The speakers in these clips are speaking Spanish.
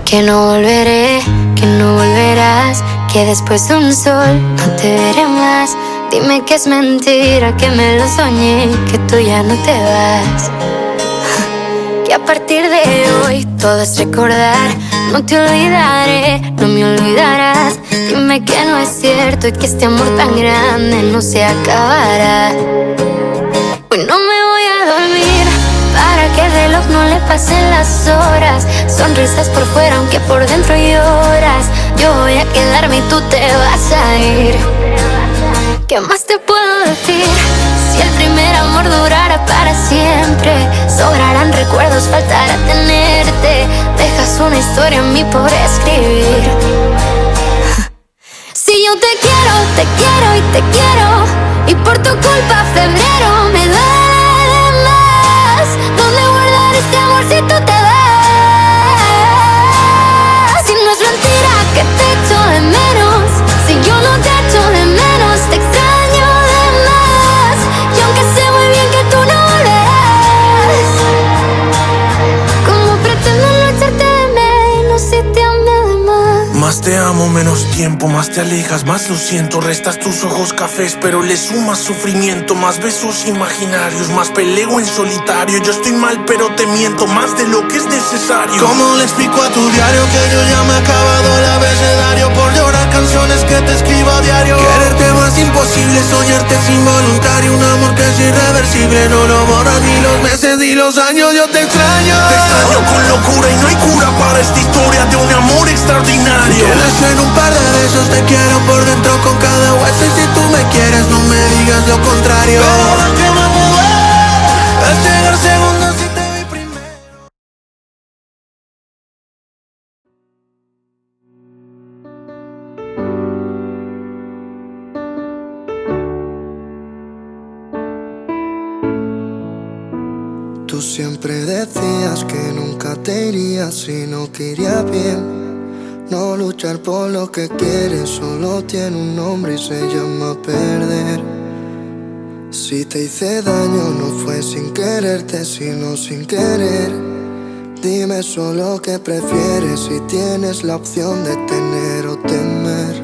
Que no volveré, que no volverás, que después de un sol no te veré más. Dime que es mentira, que me lo soñé, que tú ya no te vas. Que a partir de hoy todo es recordar. No te olvidaré, no me olvidarás. Dime que no es cierto y que este amor tan grande no se acabará. Hoy no me voy a dormir para que el reloj no le pasen las horas. Sonrisas por fuera aunque por dentro lloras. Yo voy a quedarme y tú te vas a ir. ¿Qué más te puedo decir? Si el primer amor durara para siempre, sobrarán recuerdos, faltará tenerte. Dejas una historia en mí por escribir. Si yo te quiero y te quiero, y por tu culpa febrero me duele más. ¿Dónde guardar este amor si tú te vas? Si no es mentira que te echo de menos, si yo no te echo de menos, te extraño de más. Y aunque sé muy bien que tú no volverás, ¿cómo pretendo no echarte de menos si te amé de más? Más te amo, menos tiempo, más te alejas, más lo siento. Restas tus ojos cafés, pero le sumas sufrimiento. Más besos imaginarios, más peleo en solitario. Yo estoy mal, pero te miento más de lo que es necesario. ¿Cómo le explico a tu diario que yo ya me he acabado el abecedario? Por llorar canciones que te escribo a diario. Quererte más imposible, soñarte es involuntario. Un amor que es irreversible, no lo borran ni los meses ni los años. Yo te extraño con locura y no hay cura para esta historia de un amor extraordinario. Quieres en un par de besos, te quiero por dentro con cada hueso. Y si tú me quieres, no me digas lo contrario. Pero lo que me mudó es llegar segundos y te vi primero. Tú siempre decías que nunca te irías, sino que iría bien. No luchar por lo que quieres solo tiene un nombre y se llama perder. Si te hice daño no fue sin quererte, sino sin querer. Dime solo qué prefieres si tienes la opción de tener o temer.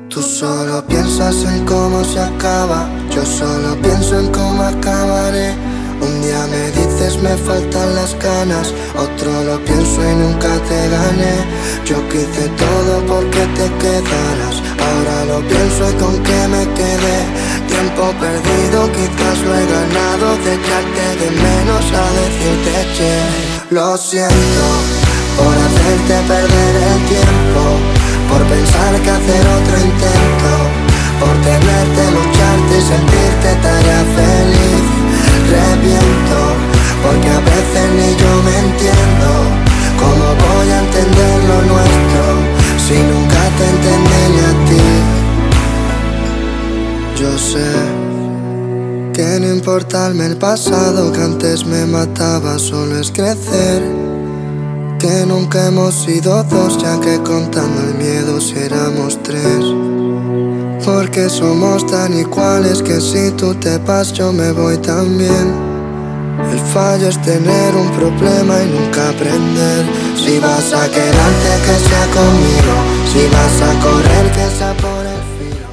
Tú solo piensas en cómo se acaba, yo solo pienso en cómo acabaré. Un día me dices me faltan las ganas, otro lo pienso y nunca te gané. Yo quise todo porque te quedaras, ahora lo pienso y con qué me quedé. Tiempo perdido, quizás lo he ganado, de echarte de menos a decirte che. Lo siento por hacerte perder el tiempo, por pensar que hacer otro intento, por tenerte, lucharte y sentirte tarea feliz. Reviento, porque a veces ni yo me entiendo. ¿Cómo voy a entender lo nuestro si nunca te entendí ni a ti? Yo sé que no importarme el pasado que antes me mataba, solo es crecer. Que nunca hemos sido dos, ya que contando el miedo si éramos tres. Porque somos tan iguales que si tú te vas yo me voy también. El fallo es tener un problema y nunca aprender. Si vas a quedarte que sea conmigo, si vas a correr que sea por el filo.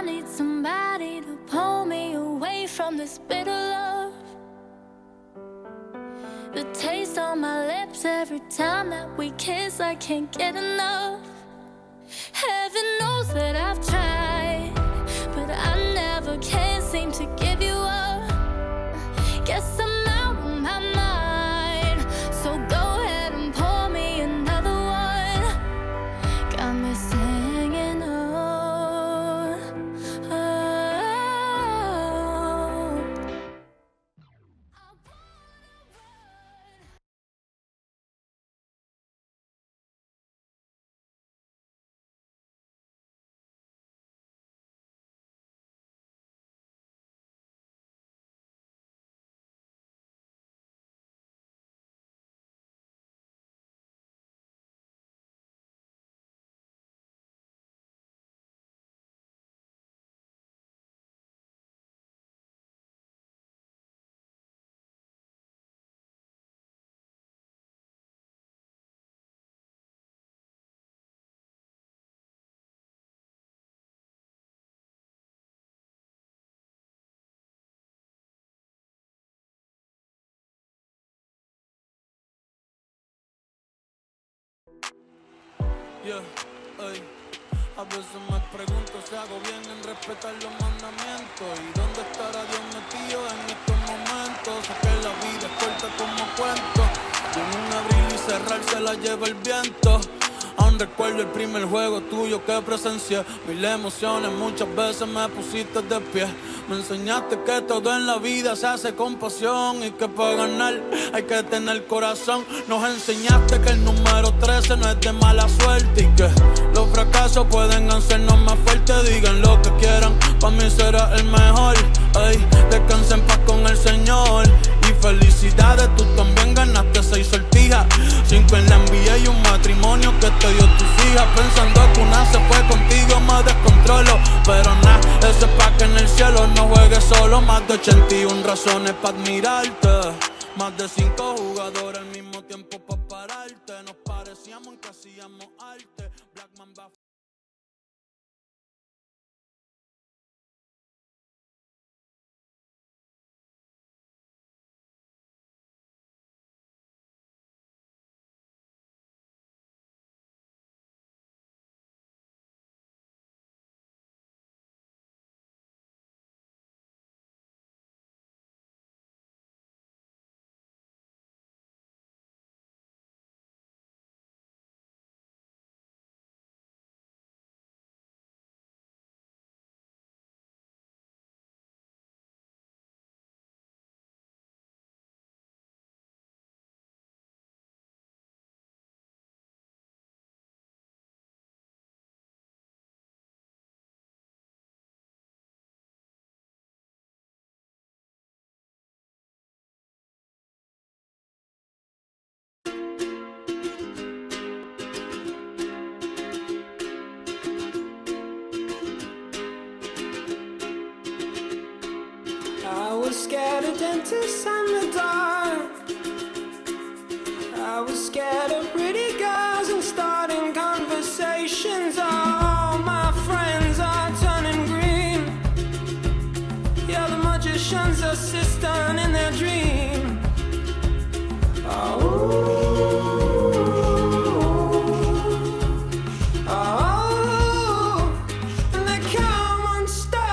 need somebody to pull me away from this bitter love. The taste on my lips every time that we kiss, I can't get enough. Heaven knows that I've tried, but I never can seem to give you up. Guess I'm out of my mind, so go ahead and pour me another one. Got me singing oh, oh. Yeah, ey. A veces me pregunto si hago bien en respetar los mandamientos. ¿Y dónde estará Dios metido en estos momentos? Sé que la vida es corta como cuento, y en un abrir y cerrar se la lleva el viento. Aún recuerdo el primer juego tuyo que presencié. Mil emociones, muchas veces me pusiste de pie. Me enseñaste que todo en la vida se hace con pasión, y que para ganar hay que tener corazón. Nos enseñaste que el número 13 no es de mala suerte, y que los fracasos pueden hacernos más fuertes. Digan lo que quieran, para mí será el mejor. Ey, descansa en paz con el Señor. Y felicidades, tú también ganaste 6 sortijas, 5 en la NBA y un matrimonio que te dio tus hijas. Pensando que una se fue contigo me descontrolo, pero nada, eso es pa' que en el cielo no juegues solo. Más de 81 razones pa' admirarte, más de 5 jugadores al mismo tiempo pa' pararte. Nos parecíamos en que hacíamos arte. Blackman va. I was scared of dentists and the dark. I was scared of pretty girls and starting conversations. All my friends are turning green. Yeah, the magician's assistant in their dream. And they come unstuck.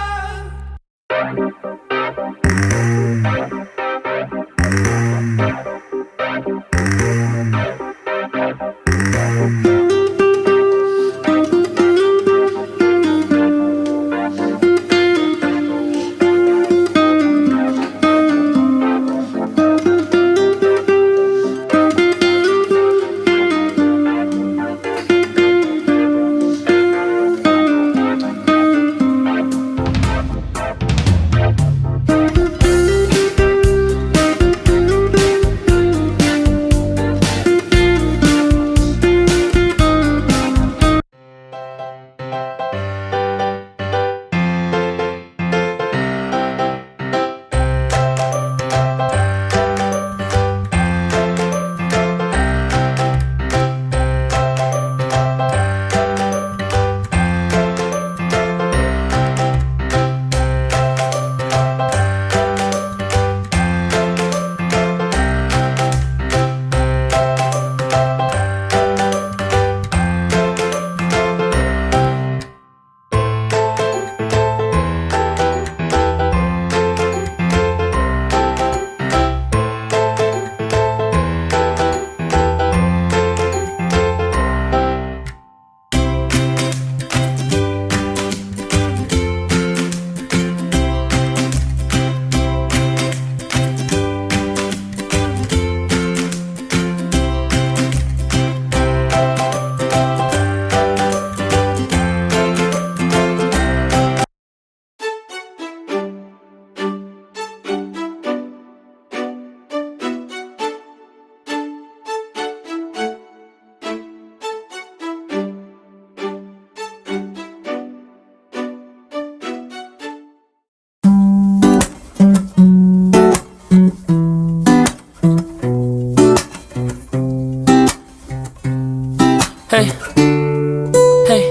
Hey, hey,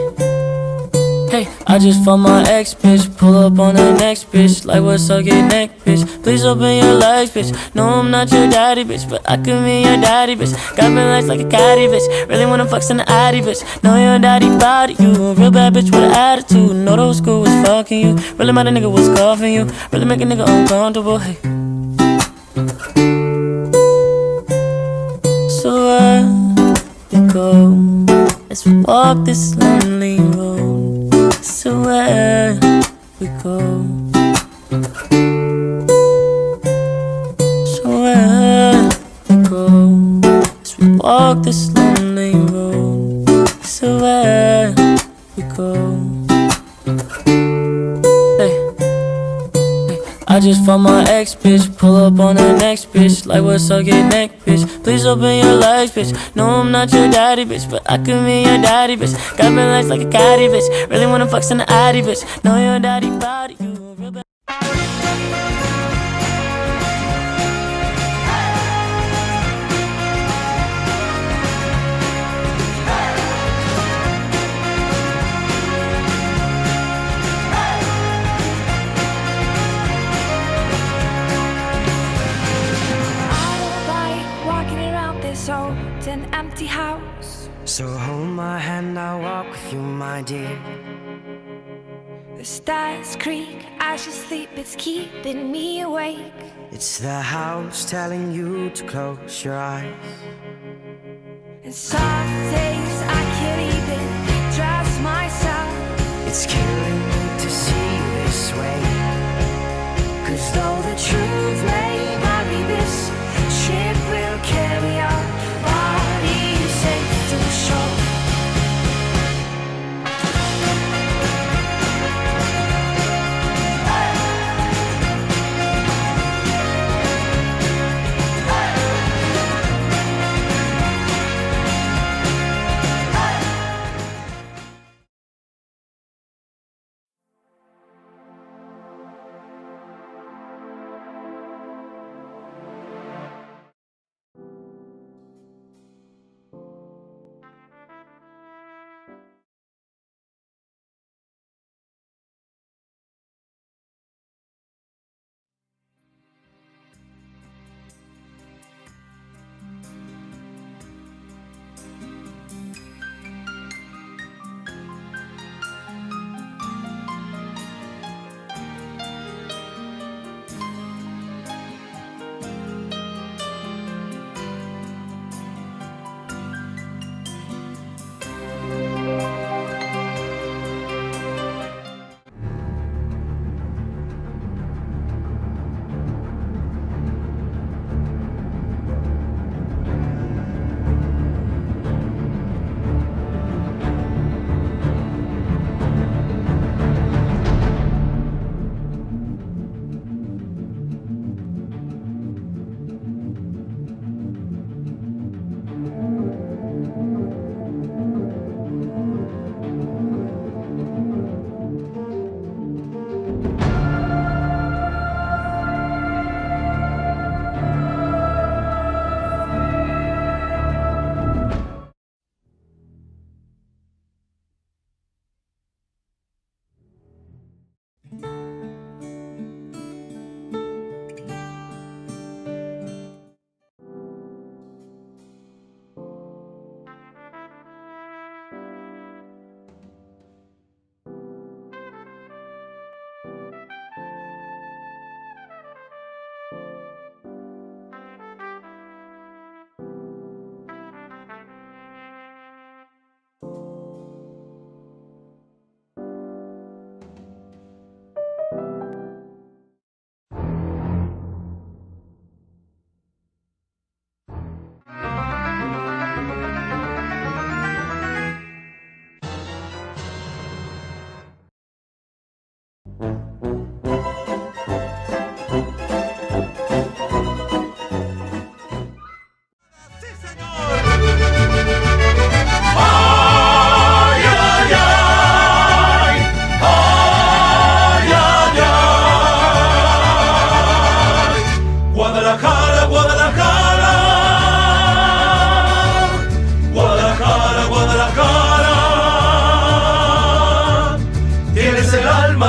hey. I just fucked my ex bitch. Pull up on the next bitch. Like what's up, get neck bitch. Please open your legs, bitch. No, I'm not your daddy, bitch, but I could be your daddy, bitch. Got me legs like a caddy, bitch. Really wanna fuck in the addy, bitch. Know your daddy proud of you. A real bad bitch with an attitude. Know the old school was fucking you. Really mad a nigga was coughing you. Really make a nigga uncomfortable. Hey. So where we go? Let's walk this lonely road. So where we go? So where we go? Let's walk this lonely road. So where we go? Hey. I just fucked my ex bitch. Pull up on the next bitch. Like what's up, get neck bitch. Please open your legs, bitch. No, I'm not your daddy, bitch, but I could be your daddy, bitch. Got me legs like a caddy, bitch. Really wanna fuck in the addy, bitch. Know your daddy proud of you. Real bad. old and empty house. So hold my hand, I'll walk with you, my dear. The stars creak, I should sleep, it's keeping me awake. It's the house telling you to close your eyes. And some days I can't even trust myself. It's killing me to see you this way. 'Cause though the truth may vary, this ship will carry our bodies safe to shore.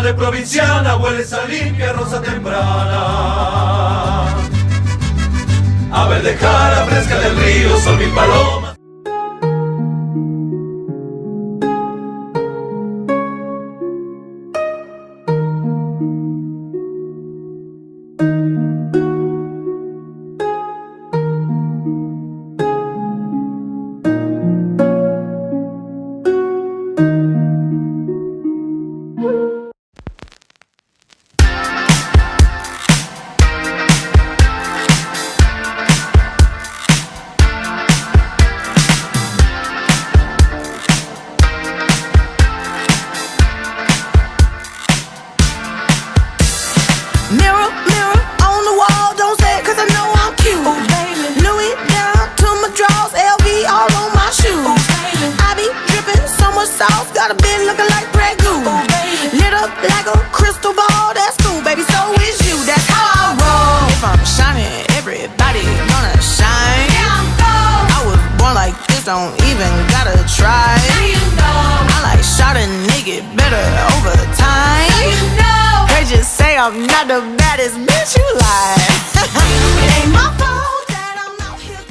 de provinciana, huele esa limpia rosa temprana. A verde cara fresca del río, son mis palomas. Mirror, mirror on the wall, don't say it 'cause I know I'm cute. Oh, baby. Louis down to my drawers, LV all on my shoes. Oh, baby. I be dripping so much sauce, got a bit looking like Grey Goose. Oh, baby. Lit up like a crystal ball, that's cool, baby, so is you, that's how I roll. If I'm shining, everybody gonna shine. Yeah, I'm gold. I was born like this, don't even gotta try. Now you know. I like shot a nigga better over time. Now you know. They just say I'm not the baddest bitch, you lie. It ain't my fault that I'm out here.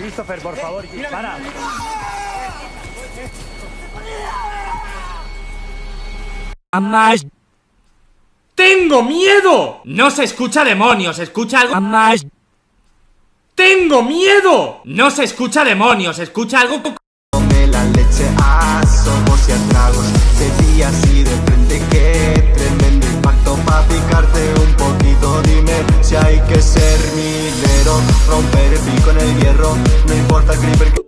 Christopher, por favor, para. Más. ¡Tengo miedo! No se escucha demonios, escucha algo más. ¡Tengo miedo! No se escucha demonios, escucha algo. Come la leche a sorbos y a tragos, de días y de frente, qué tremendo impacto pa' picarte un poquito. Dime si hay que ser minero, romper el pico en el hierro, no importa el creeper que...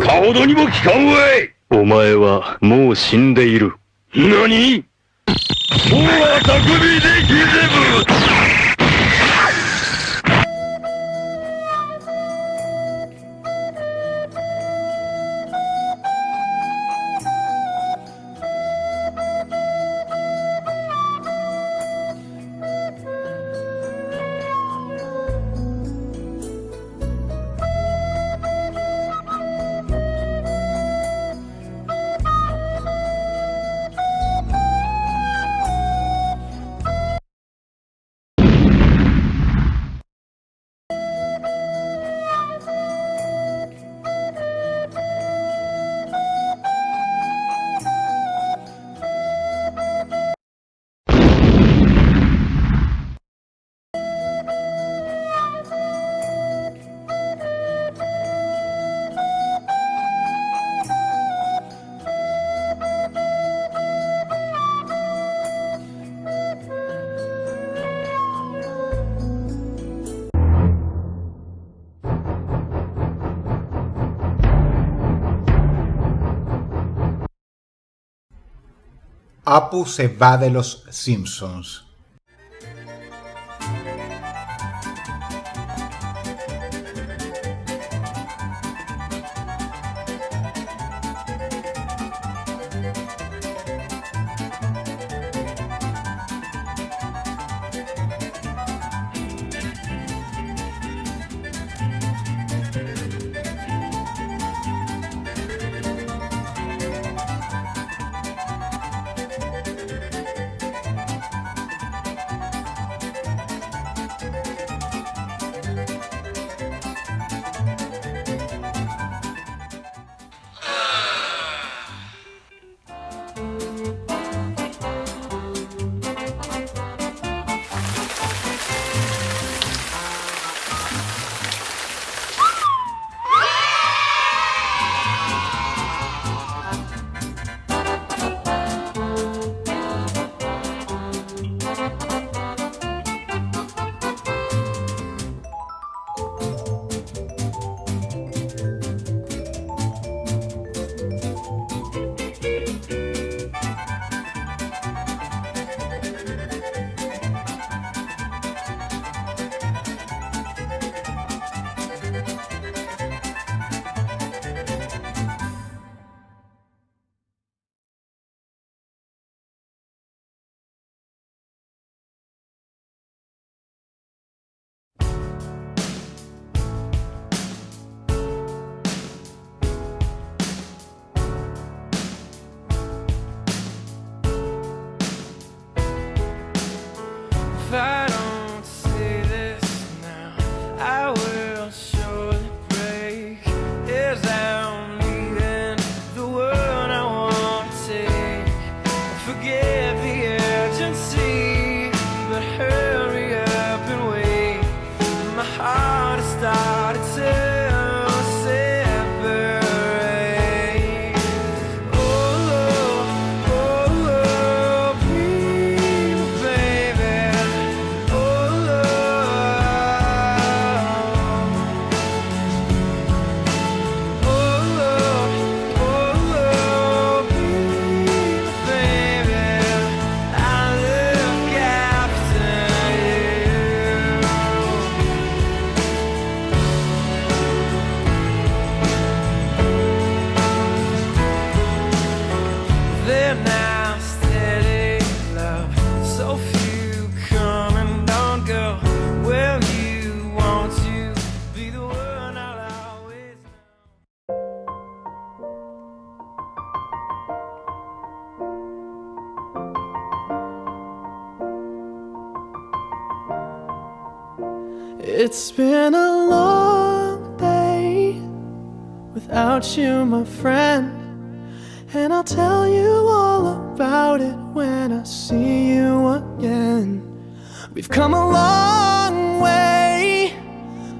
顔にも効かんわい。お前はもう死んでいる。何？もうは匠でギゼブ。Apu se va de los Simpsons. If I don't say this now, I will surely break. As I'm leaving the world I want to take. Forget the urgency, but hurry up and wait. My heart has started to separate. Oh, please, baby. Now steady love, so few come and don't go. Well, you want to be the one I'll always know. It's been a long day without you, my friend, and I'll tell you all about it when I see you again. We've come a long way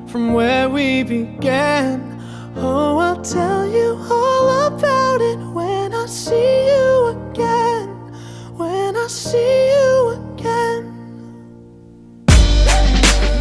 from where we began. Oh, I'll tell you all about it when I see you again. When I see you again.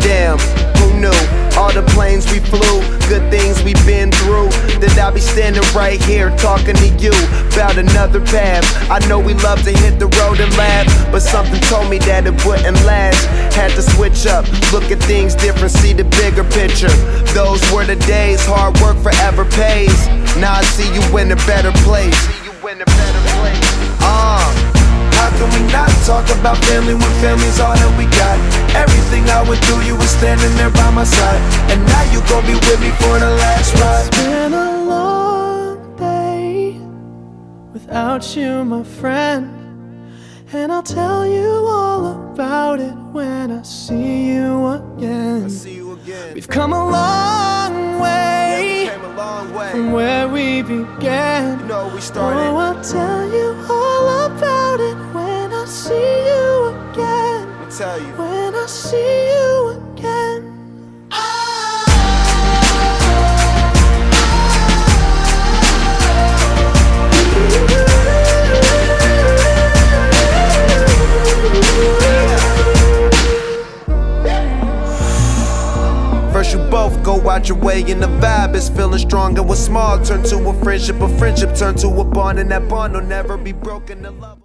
Damn, who knew? All the planes we flew, good things we've been through, that I'll be standing right here talking to you about another path. I know we love to hit the road and laugh, but something told me that it wouldn't last. Had to switch up, look at things different, see the bigger picture. Those were the days, hard work forever pays. Now I see you in a better place. How can we not talk about family when family's all that we got? Everything I went through, you were standing there by my side, and now you gon' be with me for the last ride. It's been a long day without you, my friend, and I'll tell you all about it when I see you again. We've come a long way, from where we began. Oh, I'll tell you all about it when I see you again. When I see you again. First you both go out your way and the vibe is feeling strong, and what's small turn to a friendship turn to a bond, and that bond will never be broken. The love